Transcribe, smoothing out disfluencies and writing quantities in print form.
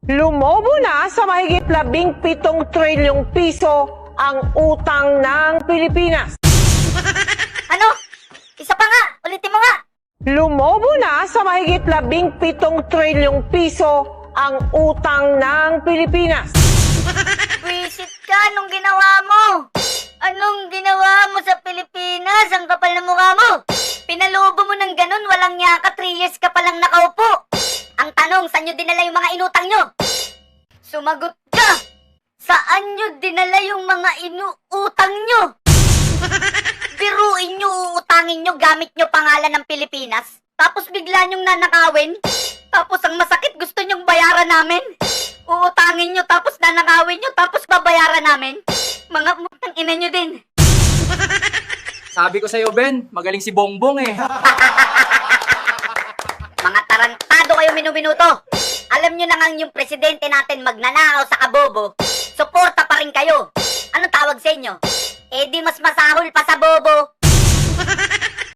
Lumobo na sa mahigit 17 trilyong piso ang utang ng Pilipinas. Ano? Isa pa nga, ulitin mo nga. Lumobo na sa mahigit 17 trilyong piso ang utang ng Pilipinas. Visit ka, anong ginawa mo? Anong ginawa mo sa Pilipinas? Ang kapal na mukha mo. Pinalubo mo ng ganun, walang yaka, 3 years ka palang nakaupo. Ang tanong, saan nyo dinala yung mga inutang nyo? Sumagot ka! Saan nyo dinala yung mga inuutang nyo? Biruin nyo, uutangin nyo, gamit nyo pangalan ng Pilipinas. Tapos bigla nyong nanakawin. Tapos ang masakit, gusto nyong bayaran namin. Uutangin nyo, tapos nanakawin nyo, tapos babayaran namin. Mga mutang ina nyo din. Sabi ko sa'yo, Ben, magaling si Bongbong eh. Mga tarantado kayo minuminuto. Alam nyo na nga yung presidente natin magnanakaw sa kabobo. Suporta pa rin kayo. Anong tawag sa inyo? Eh di mas masahol pa sa bobo